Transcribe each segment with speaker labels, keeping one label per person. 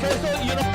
Speaker 1: So, you know.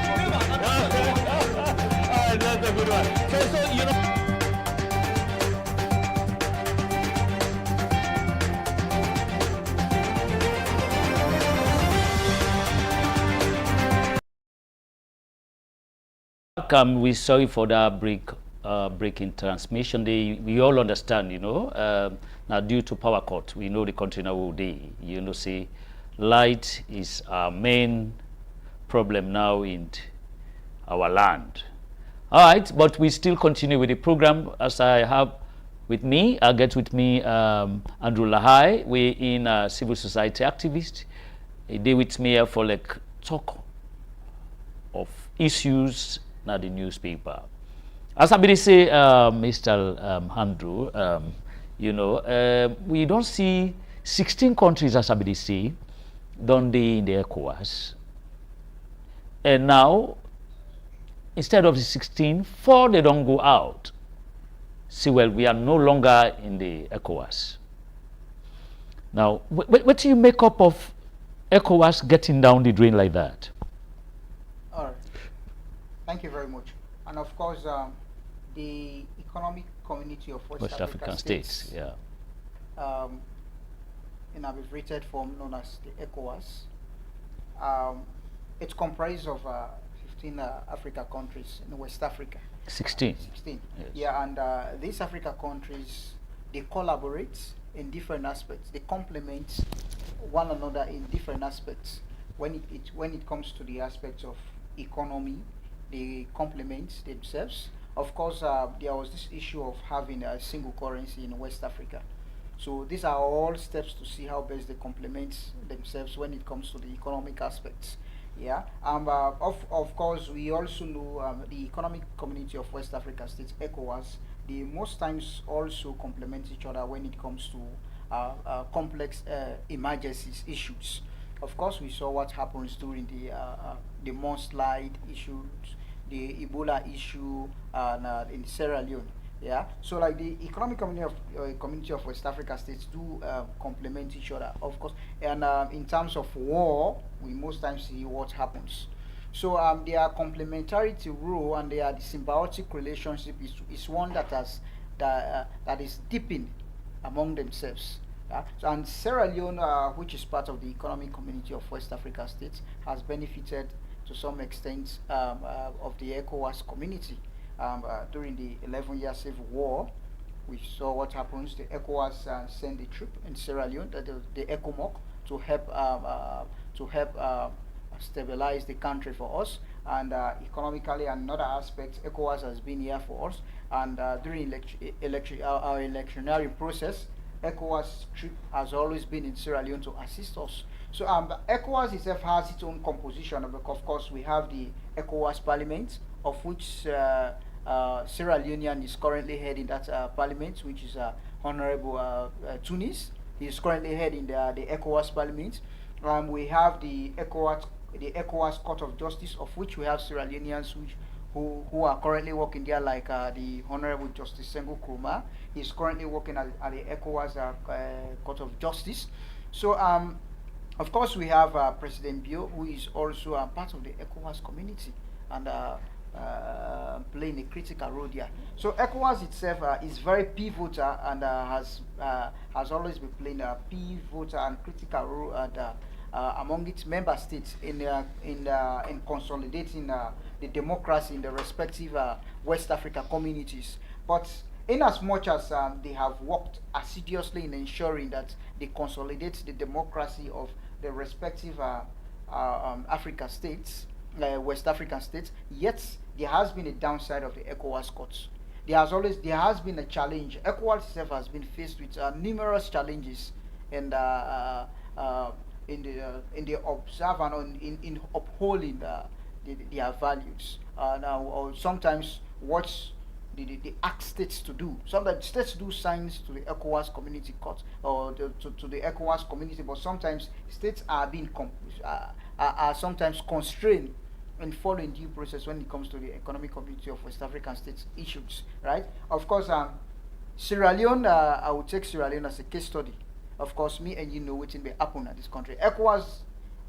Speaker 1: Combating the that's a good one. So, you know. We're sorry for that break in transmission. We all understand, you know. Now, due to power cut, we know the country now will day. You know, see, light is our main problem now in our land. All right, but we still continue with the program. As I have with me, I'll get with me Andrew Lahai. We're in a civil society activist. He did with me here for like talk of issues, not the newspaper. As I been say, Mr. Andrew, you know, we don't see 16 countries, as I been say, don't they in the ECOWAS. And now, instead of the 16, 4 they don't go out. See, well, we are no longer in the ECOWAS. Now, what do you make up of ECOWAS getting down the drain like that?
Speaker 2: All right. Thank you very much. And of course, the Economic Community of West African States,
Speaker 1: yeah.
Speaker 2: In abbreviated form known as the ECOWAS, it's comprised of 15 Africa countries in West Africa.
Speaker 1: 16.
Speaker 2: 16.
Speaker 1: Yes.
Speaker 2: Yeah, and these Africa countries, they collaborate in different aspects. They complement one another in different aspects. When it comes to the aspects of economy, they complement themselves. Of course, there was this issue of having a single currency in West Africa. So these are all steps to see how best they complement themselves when it comes to the economic aspects. Yeah, of course, we also know the Economic Community of West African States, ECOWAS, they most times also complement each other when it comes to complex emergencies issues. Of course, we saw what happens during the mudslide issues, the Ebola issue, and in Sierra Leone. Yeah, so like the Economic Community of West Africa States do complement each other, of course. And in terms of war, we most times see what happens. So their complementarity role and their symbiotic relationship is one that that is deepened among themselves. So, and Sierra Leone, which is part of the Economic Community of West Africa States, has benefited to some extent of the ECOWAS community. During the 11-year civil war, we saw what happens. The ECOWAS sent a troop in Sierra Leone, the ECOMOC, to help stabilize the country for us. And economically, another aspect, ECOWAS has been here for us. And during our electionary process, ECOWAS troop has always been in Sierra Leone to assist us. So ECOWAS itself has its own composition. Of course, we have the ECOWAS Parliament, of which Sierra Leonean is currently heading that parliament, which is Honorable Tunis. He is currently heading the ECOWAS Parliament. We have the ECOWAS Court of Justice, of which we have Sierra Leoneans who are currently working there, like the Honorable Justice Sengu Krumah. He is currently working at the ECOWAS Court of Justice. So of course, we have President Bio, who is also part of the ECOWAS community and playing a critical role there. So ECOWAS itself is very pivotal and has always been playing a pivotal and critical role among its member states in consolidating the democracy in the respective West Africa communities. But in as much as they have worked assiduously in ensuring that they consolidate the democracy of the respective Africa states, West African states, yet there has been a downside of the ECOWAS courts. there has been a challenge. ECOWAS itself has been faced with numerous challenges, and in the observe and in upholding their values. Now, or sometimes what the ask states to do. Sometimes states do signs to the ECOWAS community court or to the ECOWAS community, but sometimes states are being are sometimes constrained in following due process when it comes to the economic community of West African states issues, right? Of course, Sierra Leone, I would take Sierra Leone as a case study. Of course, me and you know what may happen at this country. ECOWAS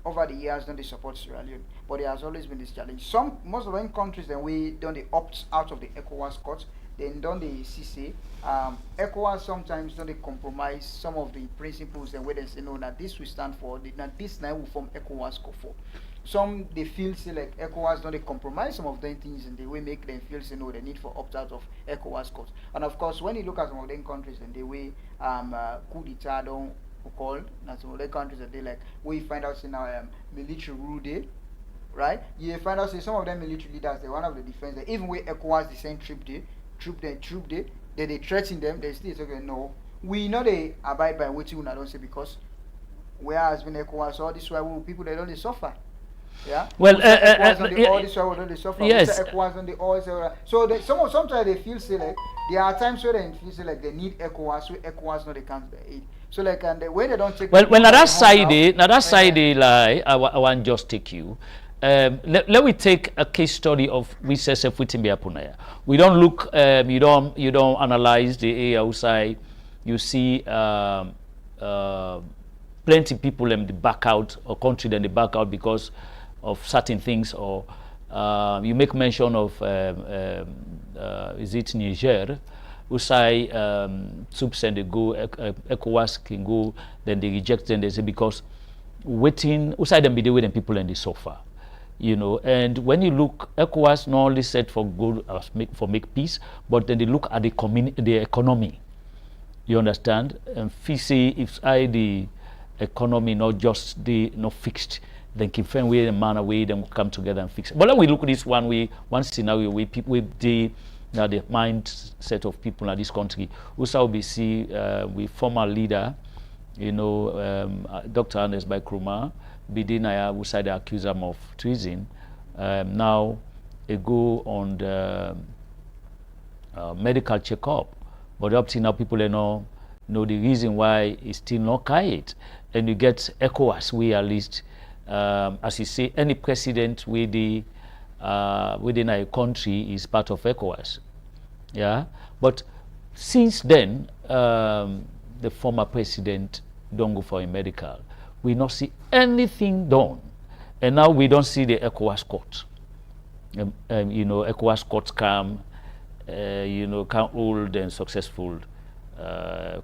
Speaker 2: over the years don't they support Sierra Leone, but there has always been this challenge. Most of the countries then we don't they opt out of the ECOWAS court, then don't they CC. ECOWAS sometimes don't they compromise some of the principles and where they say no, that this we stand for, that this now will form ECOWAS go for. Some they feel say like ECOWAS don't they compromise some of them things and they will make them feel say no, the need for opt out of ECOWAS court. And of course, when you look at some of them countries and the way coup d'etat don't call, and some other countries that they like, we find out say now military rule day, right? You find out say some of them military leaders they one of the defense they even with ECOWAS the same troop day, then they threaten them, they still say okay, no, we know they abide by what you don't say because where has been ECOWAS all this while people they don't they suffer. Yeah.
Speaker 1: Well,
Speaker 2: yes. So sometimes they feel say like there are times where they feel say like they need ECOWAS, so ECOWAS no they can't aid. So like and the way they don't take.
Speaker 1: Well, when that side lie, I want just take you. Let me take a case study of we say Sefutimbi Apunaya. We don't look. You don't analyze the area outside. You see. Plenty people them they back out or country then they back out because of certain things or you make mention of is it Niger who say troops and they go ECOWAS can go then they reject them they say because waiting who say them be the way them people and they suffer, you know. And when you look ECOWAS not only set for good for make peace, but then they look at the economy, you understand, and see if the economy not just not fixed, then can find way and manner way them come together and fix it. But then we look at this one scenario where people with the mindset of people in this country. We shall be see with former leader, you know, Dr. Ernest Bai Krumah, Bidinaya, who said they accuse him of treason. Now they go on the medical checkup, but up to now people know the reason why it's still not quiet. And you get ECOWAS, we at least, as you say, any president within a country is part of ECOWAS. Yeah, but since then, the former president don't go for a medical. We not see anything done, and now we don't see the ECOWAS court. You know, ECOWAS courts come, you know, can hold and successful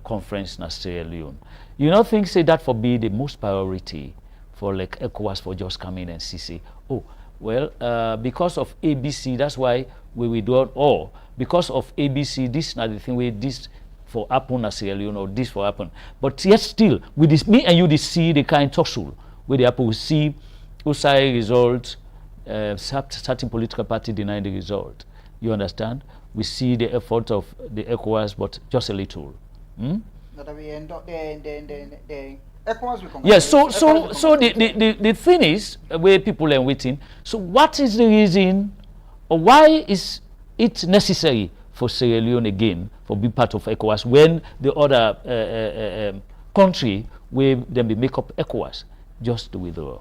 Speaker 1: conference in Sierra Leone. You know, things say that for be the most priority for like ECOWAS for just come in and see, oh, well, because of ABC, that's why we will do it all. Because of ABC, this is not the thing where this for happen in Sierra Leone or this for happen. But yet still, with this, me and you, see the kind of tussle where the Apple will see who say result, certain political party denying the result. You understand? We see the effort of the ECOWAS, but just a little. Yes. So the thing is where people are waiting. So what is the reason, or why is it necessary for Sierra Leone again for be part of ECOWAS when the other country where them be make up ECOWAS just to withdraw?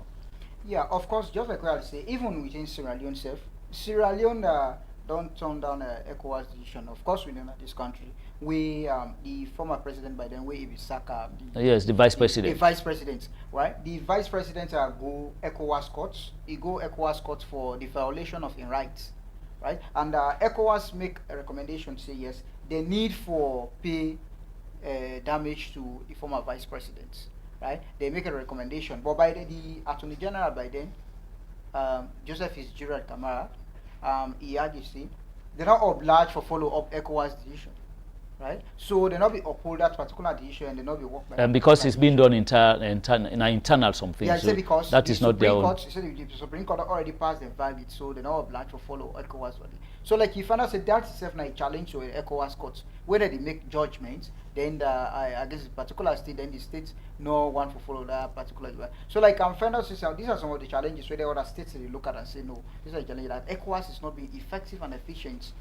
Speaker 2: Yeah, of course. Just like I say, even within Sierra Leone self, Sierra Leone don't turn down ECOWAS decision. Of course, we know that this country, the former president by then, Ibisaka.
Speaker 1: Yes, the vice president.
Speaker 2: The vice president, right? The vice president go ECOWAS courts. He go ECOWAS courts for the violation of his rights, right? And ECOWAS make a recommendation, say yes, the need for pay damage to the former vice president, right? They make a recommendation, but by the Attorney General by then, Joseph Fitzgerald Kamara, he had you see, they're not obliged for follow up ECOWAS decision. right? So they not be uphold that particular decision and they not be work by
Speaker 1: And because it's been done internal something,
Speaker 2: yeah,
Speaker 1: so
Speaker 2: because
Speaker 1: that
Speaker 2: the
Speaker 1: is not their
Speaker 2: Supreme
Speaker 1: own.
Speaker 2: Court, the Supreme Court already passed the valid, so they not obliged to follow ECOWAS valid. So like if I say that itself now a challenge to ECOWAS courts, whether they make judgments, then I guess the particular state, then the states no one to follow that particular. So like I'm finding out these are some of the challenges where the other states they look at and say no, these are the challenges that ECOWAS is not being effective and efficient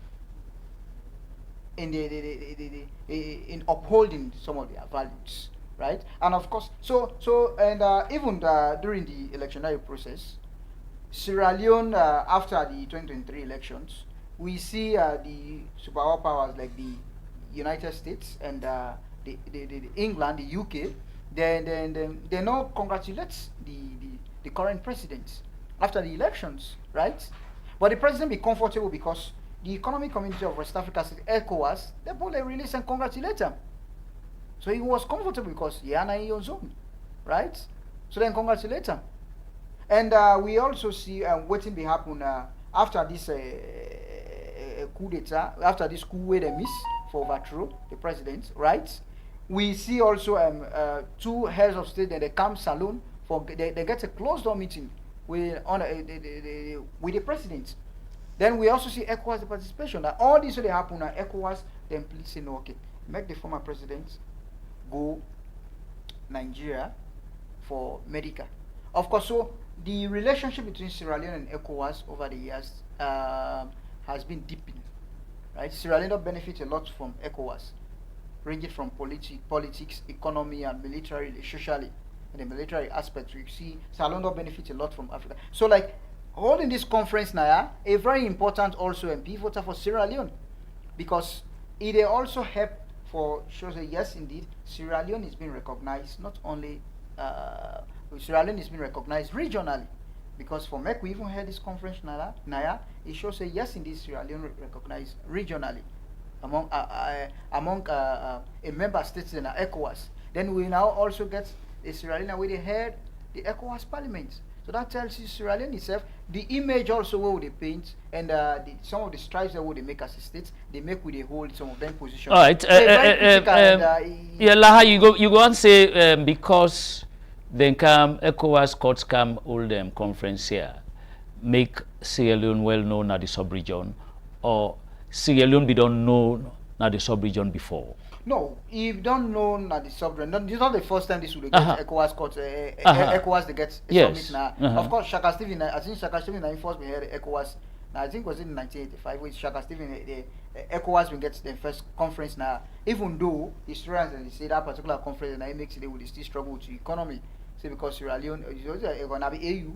Speaker 2: in in upholding some of their values, right? And of course, even during the electionary process, Sierra Leone after the 2023 elections, we see the superpower powers like the United States and the England, the UK, they now congratulate the current president after the elections, right? But the president be comfortable because the Economic Community of West Africa, ECOWAS, they both release and congratulate him. So he was comfortable because he had his own zone, right? So then congratulate him. And we also see waiting be happen after this coup d'etat, after this coup where they miss for overthrow the president, right? We see also two heads of state that they come saloon for they get a closed door meeting with with the president. Then we also see ECOWAS the participation. That all this really happen at ECOWAS, then please say no, okay, make the former president go Nigeria for medical. Of course, so the relationship between Sierra Leone and ECOWAS over the years has been deepening. Right? Sierra Leone benefits a lot from ECOWAS, ranging from politics, economy, and military, socially. In the military aspect, we see Sierra Leone benefits a lot from Africa. So like holding this conference now, a very important also and pivotal for Sierra Leone, because it also help for shows that yes, indeed, Sierra Leone is being recognized not only Sierra Leone is being recognized regionally, because for MEC we even had this conference Naya, it shows that yes, indeed, Sierra Leone recognized regionally among a member states in ECOWAS. Then we now also get the Sierra Leone where they had the ECOWAS Parliament. So that tells you Sierra Leone itself, the image also where they paint and some of the strides that they make as a state, they make with they hold some of them positions.
Speaker 1: All right. Yeah, Laha, you go and say because then come ECOWAS courts come hold them conference here, make Sierra Leone well known at the sub-region, or Sierra Leone be don't know at the sub-region before?
Speaker 2: No, if you don't know at the sub-region, this is not the first time this will get ECOWAS courts. ECOWAS they get summit now. Of course, Shaka Stephen, I think Shaka Stephen first been here ECOWAS. Now I think it was in 1985 with Shaka Stephen. ECOWAS will get the first conference now. Even though historians and they say that particular conference and makes it will still struggle with the economy. Say because Sierra Leone is gonna be AU.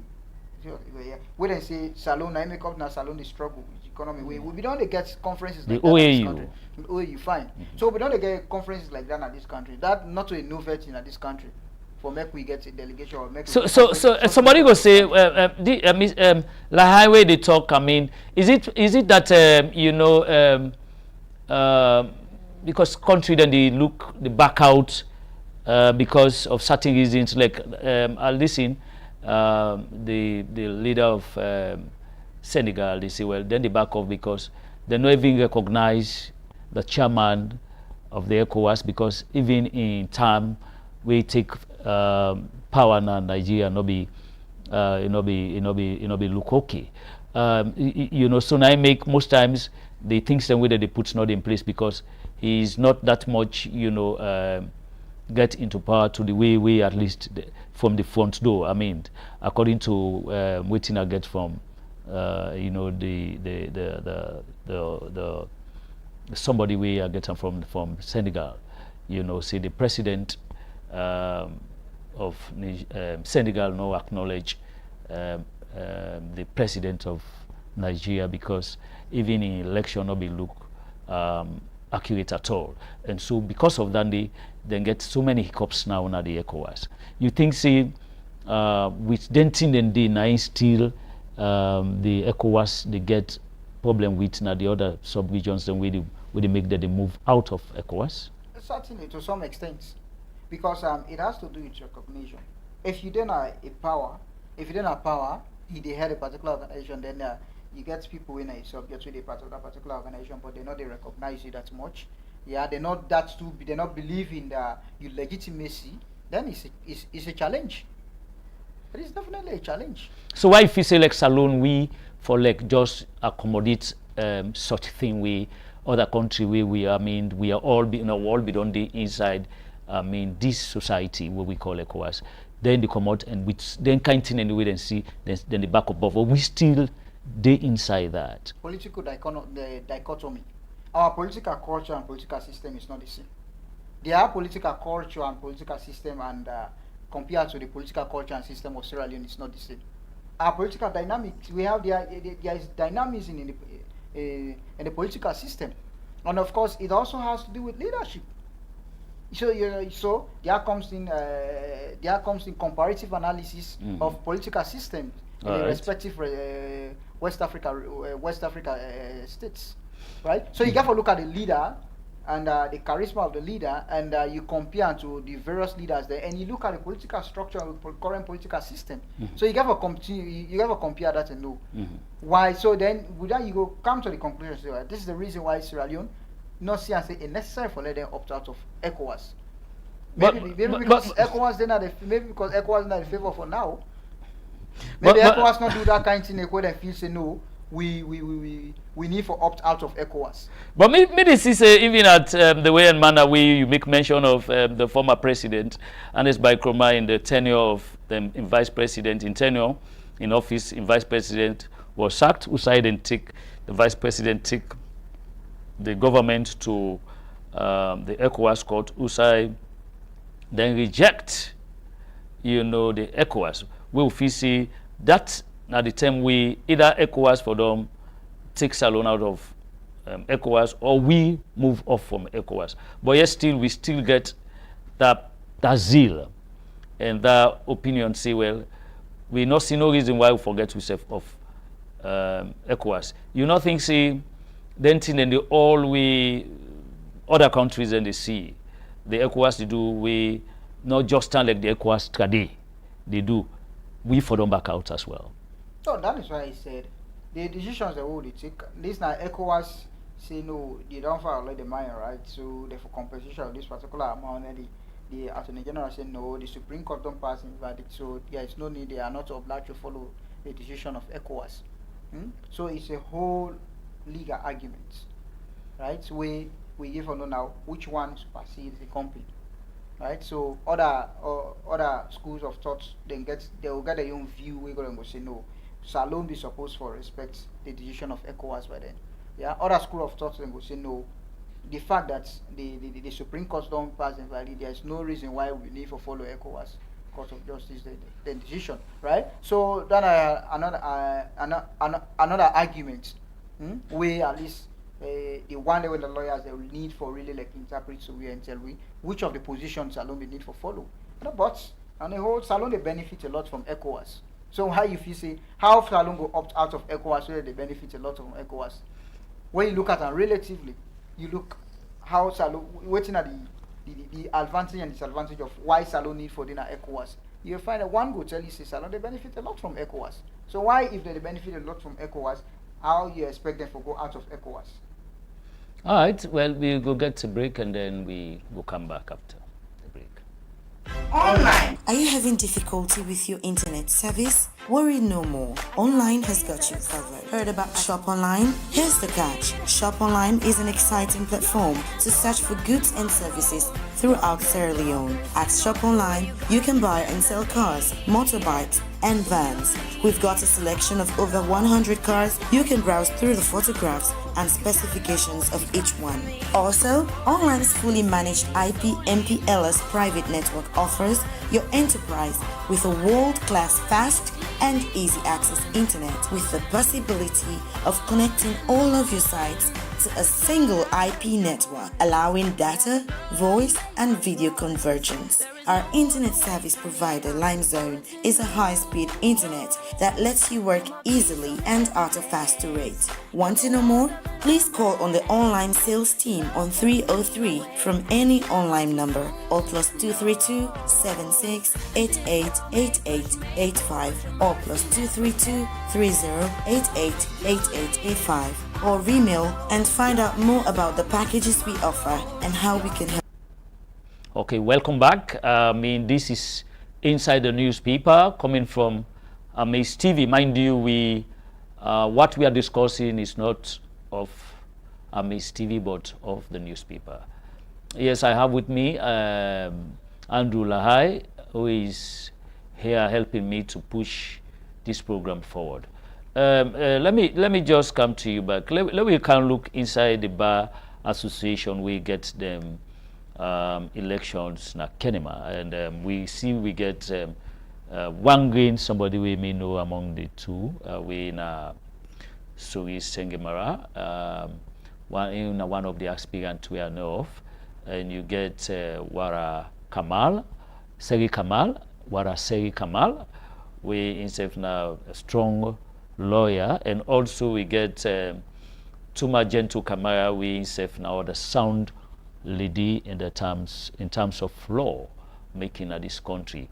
Speaker 2: When they say Salone, I make up now Salone the struggle with the economy. We don't get conferences like that in this country. OAU, fine. So we don't get conferences like that in this country. That not a novelty in this country. For make we get a delegation or make.
Speaker 1: So somebody go say the highway they talk. I mean, is it that because country then they back out because of certain reasons like I listen. The leader of Senegal, they say, well, then they back off because they don't even recognize the chairman of the ECOWAS, because even in time we take power now in Nigeria, no be look okay. So now I make most times the things the way that they put not in place because he's not that much, get into power to the way we at least from the front door. I mean, according to waiting I get from the somebody we are getting from Senegal, say the president of Senegal no acknowledge the president of Nigeria because even in election not be look accurate at all, and so because of that they then get so many hiccups now at the ECOWAS. You think say with denting and the nine still the ECOWAS they get problem with now the other sub-regions then they make that they move out of ECOWAS?
Speaker 2: Certainly to some extent, because it has to do with recognition. If you don't have a power, they had a particular organization, then you get people in a subject to the part of that particular organization, but they know they recognize you that much. yeah, they're not that stupid, they not believe in your legitimacy, then it's a challenge. It is definitely a challenge.
Speaker 1: So why if you say like salon, we for like just accommodate such thing we other country where we we are all be in a world be on the inside this society what we call ECOWAS, then they come out and with then kind thing anyway then see then the back above, but we still they inside that
Speaker 2: Political dichotomy. Our political culture and political system is not the same. Their political culture and political system and compared to the political culture and system of Sierra Leone is not the same. Our political dynamics, we have there is dynamism in the political system, and of course it also has to do with leadership. So there comes in comparative analysis of political systems in the respective West Africa states, right? So you have to look at the leader and the charisma of the leader, and you compare to the various leaders there, and you look at the political structure of the current political system. So you have to compare that and know why. So then with that you go come to the conclusion. So this is the reason why Sierra Leone not see and say it's necessary for let them opt out of ECOWAS. Maybe because ECOWAS is not in favor for now. Maybe ECOWAS not do that kind of thing. They then feel say no, we need for opt out of ECOWAS.
Speaker 1: But maybe this is even at the way and manner where you make mention of the former president, Anes Baikroma, in the tenure of the vice president, in tenure in office, in vice president was sacked. Usai then the vice president take the government to the ECOWAS court. Usai then reject, the ECOWAS. We will see that at the time we either ECOWAS for them take Salon out of ECOWAS, or we move off from ECOWAS. But yet still we still get that zeal and that opinion. Say, well, we not see no reason why we forget ourselves of ECOWAS. You not think then thing in the all we other countries in the sea, the ECOWAS they do, we not just stand like the ECOWAS today. They do. We for them back out as well.
Speaker 2: So that is why I said the decisions that they take. This now ECOWAS say no, they don't violate the mine, right? So they for compensation of this particular amount, and the Attorney General said no, the Supreme Court don't pass in verdict, so there is no need, they are not obliged to follow the decision of ECOWAS. So it's a whole legal argument, right? So we give or know now which one supersedes the company, right? So other schools of thought they will get their own view. We're going to say no, Salon be supposed to respect the decision of ECOWAS by then. Yeah, other school of thought then will say no. The fact that the Supreme Court don't pass in valid, there is no reason why we need to follow ECOWAS Court of Justice the decision, right? So then another argument. We at least the one day when the lawyers they will need for really like interpret so we and tell we which of the positions Salon we need for follow. But on the whole, Salon they benefit a lot from ECOWAS. So how if you say how Salon go opt out of ECOWAS so they benefit a lot from ECOWAS? When you look at them relatively, you look how Salon waiting at the advantage and disadvantage of why Salon need for dinner ECOWAS. You find that one go tell you say Salon they benefit a lot from ECOWAS. So why if they benefit a lot from ECOWAS, how you expect them to go out of ECOWAS?
Speaker 1: All right, well, we will get a break and then we will come back after the break.
Speaker 3: Online. Are you having difficulty with your internet service? Worry no more. Online has got you covered. Heard about Shop Online? Here's the catch. Shop Online is an exciting platform to search for goods and services throughout Sierra Leone. At Shop Online, you can buy and sell cars, motorbikes, and vans. We've got a selection of over 100 cars. You can browse through the photographs and specifications of each one. Also, Online's fully managed IP MPLS private network offers your enterprise with a world-class fast and easy access internet with the possibility of connecting all of your sites to a single IP network, allowing data, voice, and video convergence. Our internet service provider, LimeZone, is a high-speed internet that lets you work easily and at a faster rate. Want to know more? Please call on the online sales team on 303 from any online number or plus 232 76 88 8885 or plus 232 30 88 8885 or email and find out more about the packages we offer and how we can help.
Speaker 1: Okay, welcome back. This is Inside the Newspaper coming from AMAZE TV. Mind you, what we are discussing is not of AMAZE TV, but of the newspaper. Yes, I have with me Andrew Lahai, who is here helping me to push this program forward. Let me just come to you back. Let me can look inside the Bar Association. We get them elections na Kenema, and we get one green, somebody we may know among the two. We na Suri Sengemara, one of the aspirants we know of, and you get Wara Kamal, Seri Kamal, Wara Seri Kamal. We himself now a strong lawyer, and also we get Tuma Gentle Kamara. We himself now the sound lady in terms of law making at this country.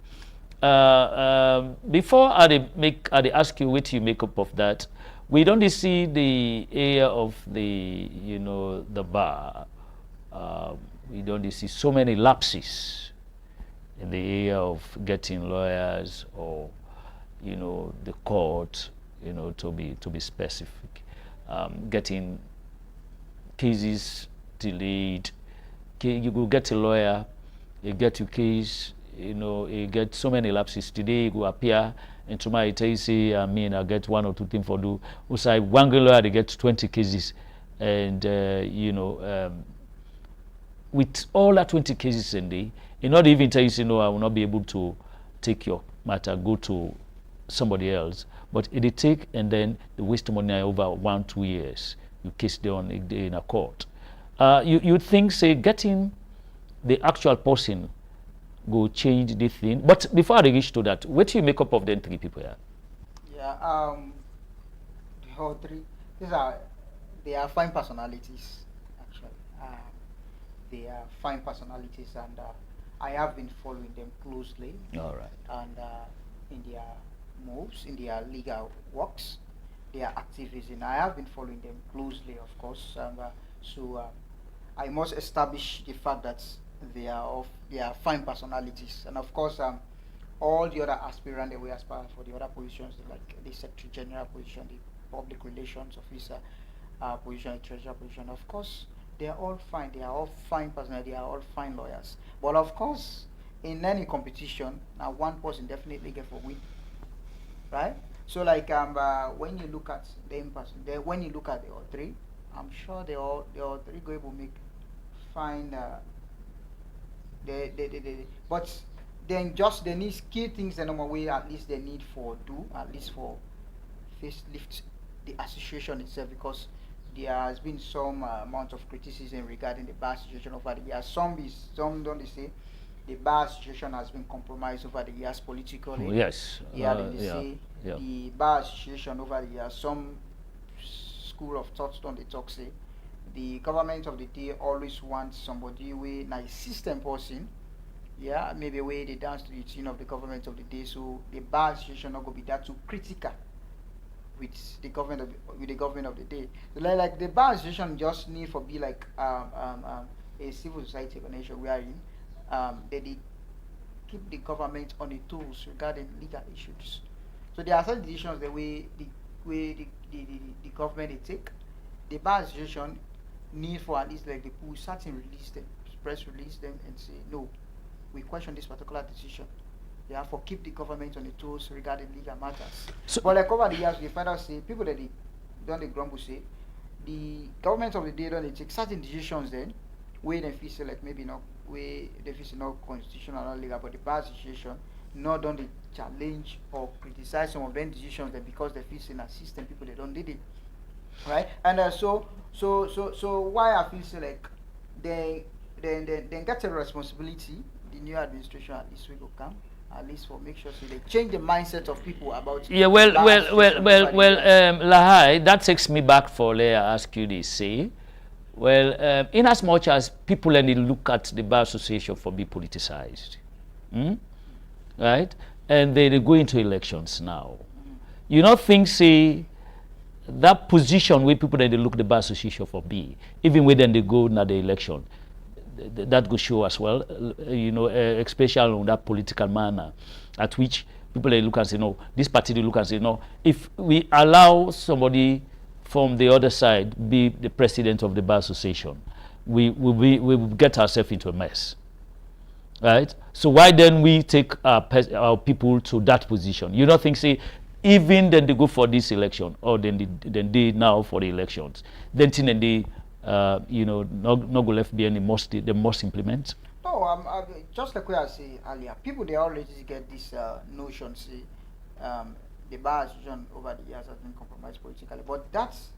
Speaker 1: Before I ask you what you make up of that, we don't see the area of the the bar. We don't see so many lapses in the area of getting lawyers or the court, to be specific, getting cases delayed. You go get a lawyer, you get your case, you get so many lapses. Today you go appear and tomorrow you tell you say, I get one or two things for do. Also, one lawyer they get 20 cases, and with all that 20 cases in day, you not even tell you say no, I will not be able to take your matter, go to somebody else. But it take, and then they waste money over 1-2 years. You case them in a court. You think say getting the actual person go change the thing. But before I reach to that, what do you make up of them three people here?
Speaker 2: Yeah, the whole three. They are fine personalities, actually. They are fine personalities, and I have been following them closely.
Speaker 1: All right.
Speaker 2: And in their moves, in their legal works, their activism. I have been following them closely, of course. So I must establish the fact that they are fine personalities, and of course, all the other aspirants that we aspire for the other positions, like the Secretary General position, the Public Relations Officer position, the Treasurer position. Of course, they are all fine. They are all fine personalities. They are all fine lawyers. But of course, in any competition, now one person definitely get for win, right? So like when you look at them when you look at the all three, I'm sure they all three going to make fine. But then just they need key things in normal way. At least they need at least for facelift the association itself, because there has been some amount of criticism regarding the bar situation over the years. Some don't they say the bar situation has been compromised over the years politically.
Speaker 1: Oh, yes.
Speaker 2: They say the bar association over the years. Some school of thought don't they talk say the government of the day always wants somebody with nice system person. Yeah, maybe way they dance to the tune of the government of the day. So the bar association not gonna be that too critical with the government of the day. So like the bar association just need for be like a civil society organization we are in. They keep the government on the tools regarding legal issues. So there are certain decisions the way the government they take. The bar association need for at least like the pull certain release them, press release them and say no, we question this particular decision. Therefore, keep the government on the toes regarding legal matters. So, but like over the years, we find out say people that don't grumble say the government of the day don't take certain decisions then where they feel say like maybe not where they feel not constitutional or legal, but the bar association not don't they challenge or criticize some of them decisions then because they feel say in a system people they don't did it. Right? And so why I feel say like they get a responsibility the new administration at least we go come, at least for make sure so they change the mindset of people about.
Speaker 1: Yeah, Lahai, that takes me back for later. Ask you this, say, well, in as much as people only look at the bar association for being politicized, right, and they go into elections now, you know, things say that position where people then they look the bar association for be, even when then they go now the election. That could show as well, you know, especially on that political manner, at which people they look and say, no, this party they look and say, no, if we allow somebody from the other side be the president of the bar association, we will get ourselves into a mess, right? So why then we take our people to that position? You don't think, say, even then they go for this election, or then they now for the elections, then they you know, not go left be any the most implement.
Speaker 2: No, just like we I say earlier, people they already get this notion, say, the bar association over the years has been compromised politically, but that's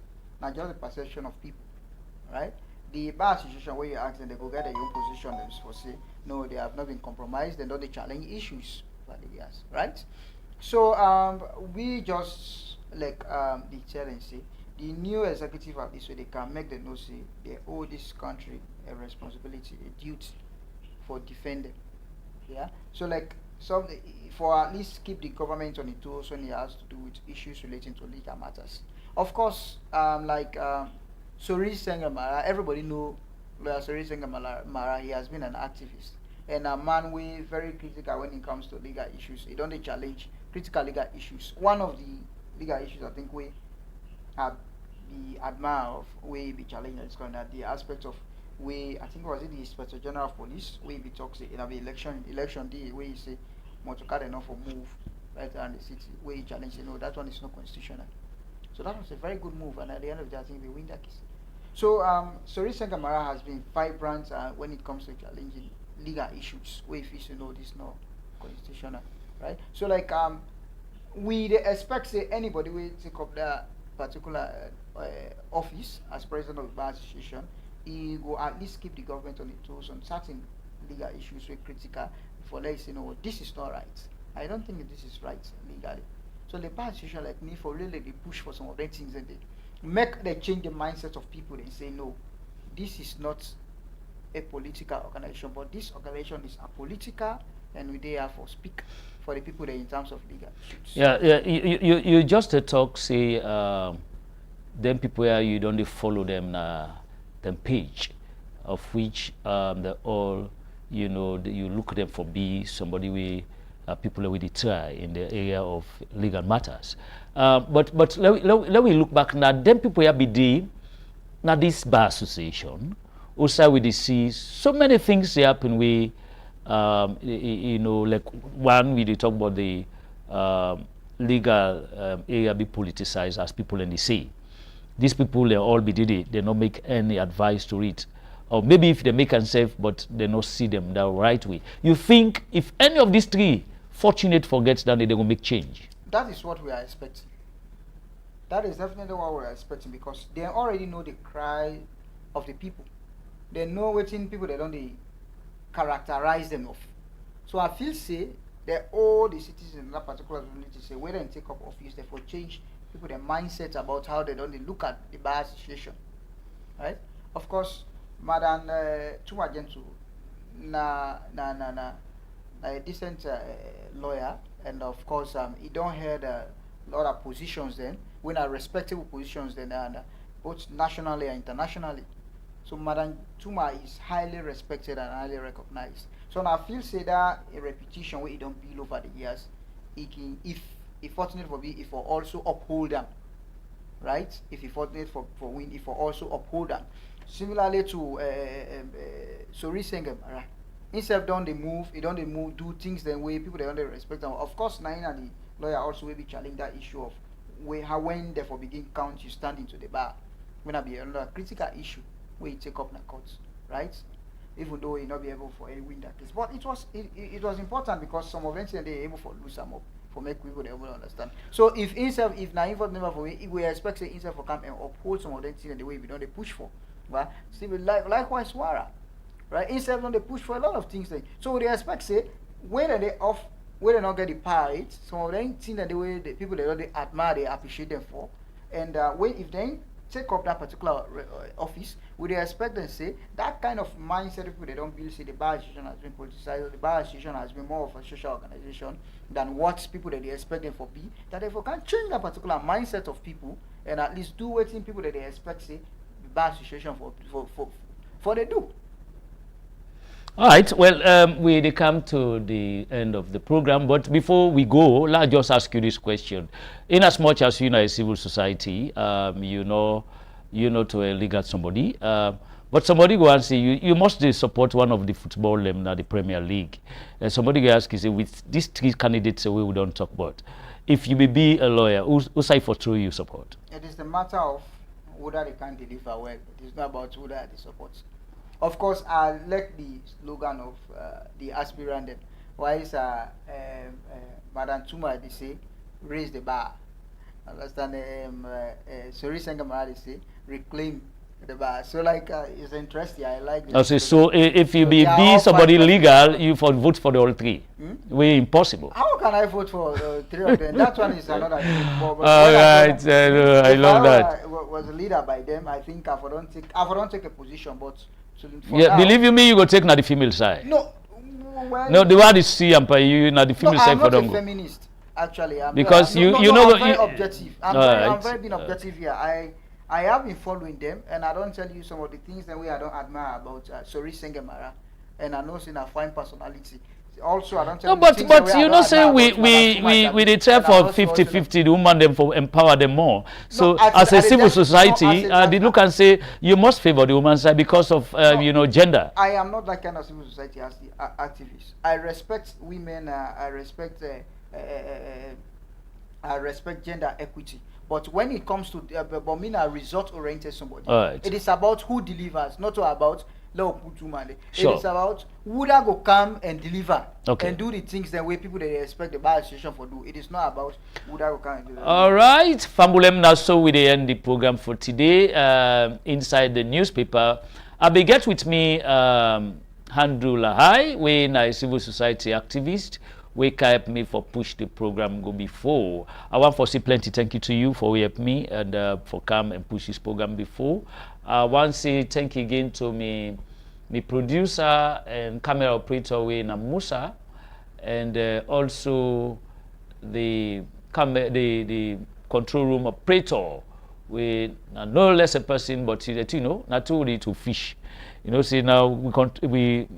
Speaker 2: not just the perception of people, right? The bar association where you ask them, they go get their own position, they for say, no, they have not been compromised, they know they challenge issues over the years, right? So we just like the challenge, say, the new executive at this way they can make the know say they owe this country a responsibility, a duty for defending. Yeah. So like for at least keep the government on its toes when it has to do with issues relating to legal matters. Of course, like Sori Sengamara, everybody know Sori Sengamara, he has been an activist and a man we very critical when it comes to legal issues. He don't challenge critical legal issues. One of the legal issues I think we have the admire of we be challenging is going at the aspect of we I think was it the Inspector General of Police we be talks in the election day where you say motorcar enough for move right around the city where you challenge you know that one is not constitutional. So that was a very good move and at the end of the day I think they win that case. So Sori Sengamara has been vibrant when it comes to challenging legal issues where if you know this is not constitutional, right? So like we expect say anybody will take up that particular office as president of the bar association, he will at least keep the government on its toes on certain legal issues very critical before let's say no, this is not right. I don't think this is right legally. So the bar association like me for really they push for some of the things and they change the mindset of people and say no, this is not a political organization, but this organization is apolitical and we therefore speak for the people there in terms of legal issues.
Speaker 1: Yeah. You just talk say them people here you don't follow them them page, of which they all you know you look at them for be somebody we people with the try in the area of legal matters. But let we look back now. Them people here be the now this bar association. Also we see so many things they happen we. You know, like one we talk about the legal area be politicized as people in the sea. These people they all be did it. They don't make any advice to it, or maybe if they make and safe, but they don't see them the right way. You think if any of these three fortunate forgets that they're gonna make change?
Speaker 2: That is what we are expecting. That is definitely what we are expecting because they already know the cry of the people. They know waiting people they don't characterize them of. So I feel say that all the citizens in that particular community say whether they take up office, therefore change people their mindset about how they don't look at the bar association. Right? Of course, Madam Tuma Gentu na a decent lawyer and of course he don't hear a lot of positions then when are respectable positions then and both nationally and internationally. So Madam Tuma is highly respected and highly recognized. So now I feel say that a repetition where he don't build over the years, he can if fortunate for me, if for also uphold them. Right? If he fortunate for win, if for also uphold them. Similarly to Sori Sengem, right? Instead of he don't move, do things the way people they don't respect them. Of course, Naina the lawyer also will be challenging that issue of when therefore begin count you stand into the bar. When I be another critical issue where you take up in the courts, right? Even though he not be able for a win that case. But it was important because some of them they able for lose some up for make people able to understand. So if Naiva never for we expect say himself for come and uphold some of them things the way we don't they push for. Well, still likewise Wara. right? Instead of they push for a lot of things. Like, so they expect say when they off, when they not get the power, some of them think that the way the people they admire, they appreciate them for, and when if they take up that particular office, would they expect them say that kind of mindset people they don't feel say the bar association has been politicized, or the bar association has been more of a social organization than what people that they expect them for be, that therefore can change that particular mindset of people and at least do what people that they expect say the bar association for they do.
Speaker 1: All right, well, we come to the end of the program, but before we go, let's just ask you this question. In as much as you know a civil society, you know to a legal somebody, but somebody go and say, you must support one of the football now the Premier League. And somebody go ask you, say, with these three candidates we don't talk about, if you may be a lawyer, who side for true you support?
Speaker 2: It is the matter of whether they can deliver well. It is not about whether they support. Of course, I like the slogan of the aspirant. Why is Madam Tuma they say, raise the bar. Understand? Sorry, Sengamara they say, reclaim the bar. So like, it's interesting. I like this.
Speaker 1: Okay, so if you be somebody legal, you vote for the all three. Way impossible.
Speaker 2: How can I vote for three of them? That one is another thing.
Speaker 1: All right, I love that.
Speaker 2: Was a leader by them. I think I don't take a position, but.
Speaker 1: Yeah,
Speaker 2: now,
Speaker 1: believe you me, you go take na the female side.
Speaker 2: No,
Speaker 1: no, the one is see and you na the female side for them.
Speaker 2: I'm not a feminist, actually.
Speaker 1: Because
Speaker 2: I'm very
Speaker 1: you
Speaker 2: objective. I'm very being objective here. I have been following them, and I don't tell you some of the things that I don't admire about Sori Sengemara, and I know she's a fine personality. Also, I don't tell
Speaker 1: but you know, say we did try for 50-50 the woman them for empower them more. So as a civil society, they look and say you must favor the woman's side because of gender.
Speaker 2: I am not that kind of civil society as the activist. I respect women. I respect gender equity. But when it comes to a result-oriented somebody, it is about who delivers, not about sure. It is about who that go come and deliver and do the things the way people they expect the bar association for do. It is not about who that go come and do that.
Speaker 1: All right, Fambulem, now so we end the program for today. Inside the newspaper, I'll be get with me Handru Lahai, we a civil society activist. We help me for push the program go before. I want for say plenty thank you to you for help me and for come and push this program before. I want to say thank you again to me producer and camera operator we na Musa, and also the control room operator we no less a person but not only to fish. See now we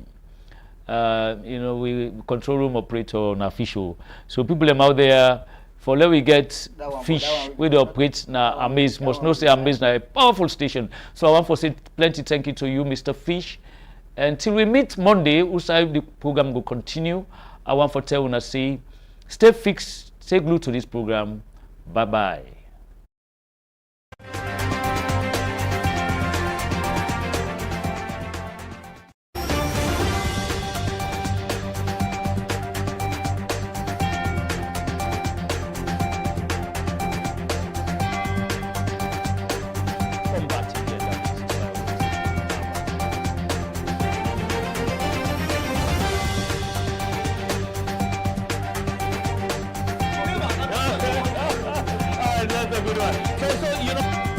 Speaker 1: control room operator on official. So people them out there for let we get fish with the operate now AMAZE must know say AMAZE now a powerful station. So I want to say plenty thank you to you, Mr. Fish. Until we meet Monday, the program will continue. I want to tell you say stay fixed, stay glued to this program. Bye bye. That's a good one. So